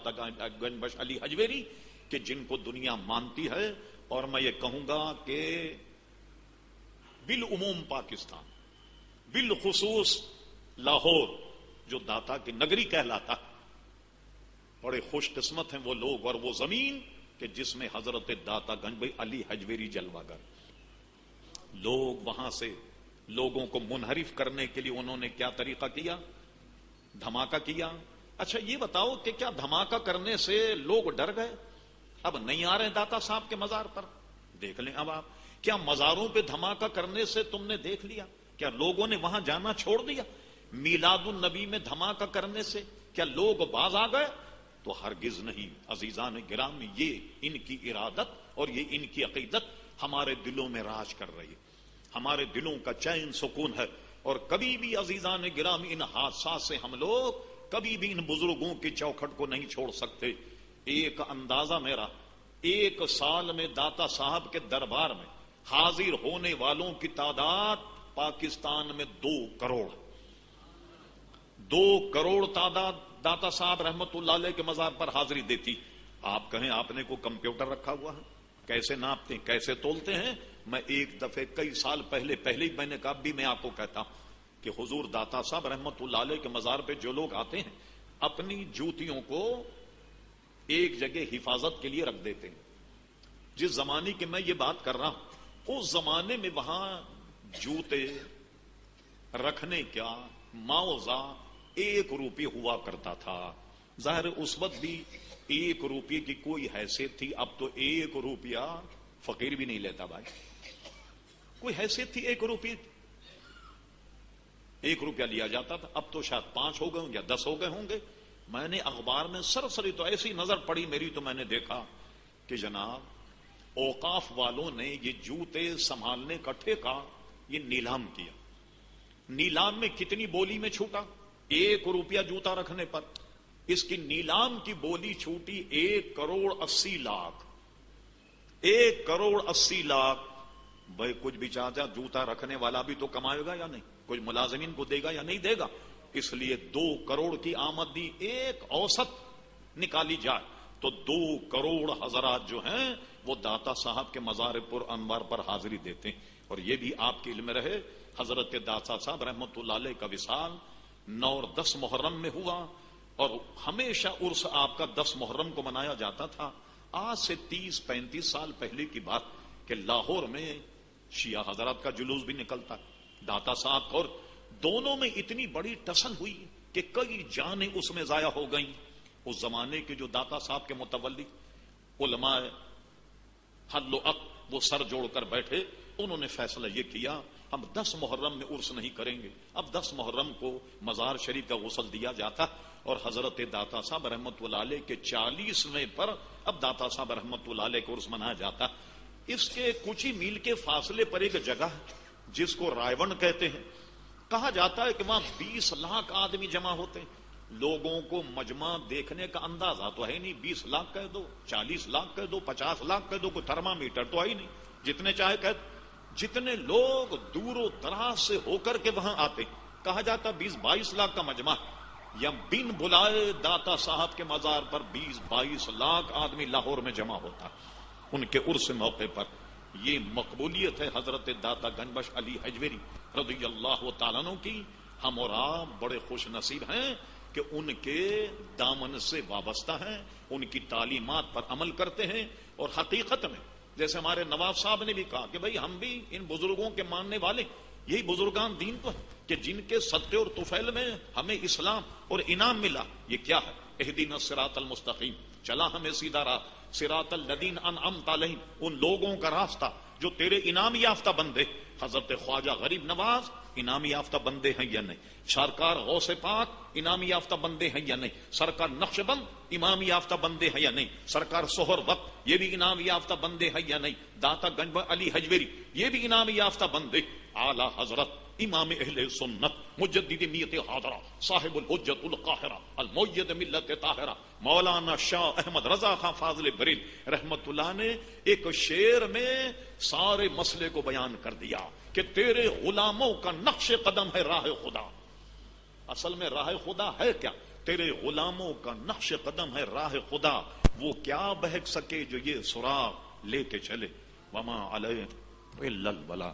گنج بخش علی حجویری کہ جن کو دنیا مانتی ہے، اور میں یہ کہوں گا کہ بالعموم پاکستان، بالخصوص لاہور جو داتا کی نگری کہلاتا، بڑے خوش قسمت ہیں وہ لوگ اور وہ زمین کہ جس میں حضرت داتا گنج بھائی علی حجویری جلوہ گر۔ لوگ وہاں سے لوگوں کو منحرف کرنے کے لیے انہوں نے کیا طریقہ کیا؟ دھماکہ کیا۔ اچھا یہ بتاؤ کہ کیا دھماکہ کرنے سے لوگ ڈر گئے؟ اب نہیں آ رہے داتا صاحب کے مزار پر؟ دیکھ لیں اب آپ، کیا مزاروں پہ دھماکہ کرنے سے تم نے دیکھ لیا؟ کیا لوگوں نے وہاں جانا چھوڑ دیا؟ میلاد النبی میں دھماکہ کرنے سے کیا لوگ باز آ گئے؟ تو ہرگز نہیں عزیزان گرامی، یہ ان کی ارادت اور یہ ان کی عقیدت ہمارے دلوں میں راج کر رہی ہے، ہمارے دلوں کا چین سکون ہے۔ اور کبھی بھی عزیزان گرامی ان حادثات سے ہم لوگ کبھی بھی ان بزرگوں کی چوکھٹ کو نہیں چھوڑ سکتے۔ ایک اندازہ میرا، 1 سال میں داتا صاحب کے دربار میں حاضر ہونے والوں کی تعداد پاکستان میں 2 کروڑ، 2 کروڑ تعداد داتا صاحب رحمت اللہ علیہ کے مزار پر حاضری دیتی۔ آپ کہیں آپ نے کوئی کمپیوٹر رکھا ہوا ہے؟ کیسے ناپتے ہیں، کیسے تولتے ہیں؟ میں ایک دفعہ کئی سال پہلے ہی میں نے کہا، بھی میں آپ کو کہتا ہوں کہ حضور داتا صاحب رحمت اللہ علیہ کے مزار پہ جو لوگ آتے ہیں اپنی جوتیوں کو ایک جگہ حفاظت کے لیے رکھ دیتے ہیں۔ جس زمانے کی میں یہ بات کر رہا ہوں اس زمانے میں وہاں جوتے رکھنے کا معاوضہ 1 روپے ہوا کرتا تھا۔ ظاہر اس وقت بھی 1 روپے کی کوئی حیثیت تھی، اب تو 1 روپیہ فقیر بھی نہیں لیتا بھائی، کوئی حیثیت تھی 1 روپے، 1 روپیہ لیا جاتا تھا، اب تو شاید 5 ہو گئے ہوں یا 10 ہو گئے ہوں گے۔ میں نے اخبار میں سرسری تو ایسی نظر پڑی میری، تو میں نے دیکھا کہ جناب اوقاف والوں نے یہ جوتے سنبھالنے کا ٹھیکہ یہ نیلام کیا۔ نیلام میں کتنی بولی میں چھوٹا؟ 1 روپیہ جوتا رکھنے پر اس کی نیلام کی بولی چھوٹی 1 کروڑ 80 لاکھ، 1 کروڑ 80 لاکھ۔ بھائی کچھ بھی چاہتا جوتا رکھنے والا بھی تو کمائے گا یا نہیں؟ کچھ ملازمین کو دے گا یا نہیں دے گا؟ اس لیے 2 کروڑ کی آمدنی ایک اوسط نکالی جائے تو 2 کروڑ حضرات جو ہیں وہ داتا صاحب کے مزار پر انوار پر حاضری دیتے ہیں۔ اور یہ بھی آپ کے علم میں رہے، حضرت داتا صاحب رحمت اللہ علیہ کا وصال 9 اور 10 محرم میں ہوا، اور ہمیشہ عرس آپ کا 10 محرم کو منایا جاتا تھا۔ آج سے 30-35 سال پہلے کی بات کہ لاہور میں شیعہ حضرات کا جلوس بھی نکلتا، داتا صاحب، اور دونوں میں اتنی بڑی ٹسن ہوئی کہ کئی جانیں اس میں ضائع ہو گئیں۔ اس زمانے کے جو داتا صاحب کے متولی علماء حل و عقد وہ سر جوڑ کر بیٹھے، انہوں نے فیصلہ یہ کیا ہم 10 محرم میں عرس نہیں کریں گے۔ اب 10 محرم کو مزار شریف کا غسل دیا جاتا، اور حضرت داتا صاحب رحمت اللہ علیہ کے 40ویں پر اب داتا صاحب رحمت اللہ علیہ کو عرس منایا جاتا۔ اس کے کچھ ہی میل کے فاصلے پر ایک جگہ جس کو رائے کہتے ہیں، کہا جاتا ہے کہ وہاں 20 لاکھ آدمی جمع ہوتے ہیں۔ لوگوں کو مجمع دیکھنے کا اندازہ تو ہے نہیں، 20 لاکھ کہہ دو، 40 لاکھ کہہ دو، 50 لاکھ کہہ دو، کوئی تھرمامیٹر تو ہے ہی نہیں، جتنے چاہے کہہ دو۔ جتنے لوگ دور و دراز سے ہو کر کے وہاں آتے، کہا جاتا 20-22 لاکھ کا مجمع، یا بن بلائے داتا صاحب کے مزار پر 20-22 لاکھ آدمی لاہور میں جمع ہوتا ان کے عرس موقع پر۔ یہ مقبولیت ہے حضرت داتا گنج بخش علی حجویری رضی اللہ تعالیٰ عنہ کی۔ ہم اور آپ بڑے خوش نصیب ہیں کہ ان کے دامن سے وابستہ ہیں، ان کی تعلیمات پر عمل کرتے ہیں، اور حقیقت میں جیسے ہمارے نواب صاحب نے بھی کہا کہ بھئی ہم بھی ان بزرگوں کے ماننے والے، یہی بزرگان دین تو ہے کہ جن کے صدقے اور طفیل میں ہمیں اسلام اور انعام ملا۔ یہ کیا ہے؟ اہدنا الصراط المستقیم، چلا ہمیں سیدھا راہ، صراط الذین انعمت علیہم، ان لوگوں کا راستہ جو تیرے انعام یافتہ بندے۔ حضرت خواجہ غریب نواز انعام یافتہ بندے ہیں یا نہیں؟ سرکار غوث پاک انعام یافتہ بندے ہیں یا نہیں؟ سرکار نقش بند انعام یافتہ بندے ہیں یا نہیں؟ سرکار سہر وقت یہ بھی انعام یافتہ بندے ہیں یا نہیں؟ داتا گنج بخش علی حجویری یہ بھی انعام یافتہ بندے۔ اعلی حضرت امام اہل سنت مجدد میت حاضرہ صاحب الحجت القاہرہ المؤید ملت طاہرہ مولانا شاہ احمد رضا خان فاضل بریل رحمت اللہ نے ایک شعر میں سارے مسئلے کو بیان کر دیا کہ تیرے غلاموں کا نقش قدم ہے راہ خدا۔ اصل میں راہ خدا ہے کیا؟ تیرے غلاموں کا نقش قدم ہے راہ خدا، وہ کیا بہک سکے جو یہ سراغ لے کے چلے، وما علیہ الا البلاغ۔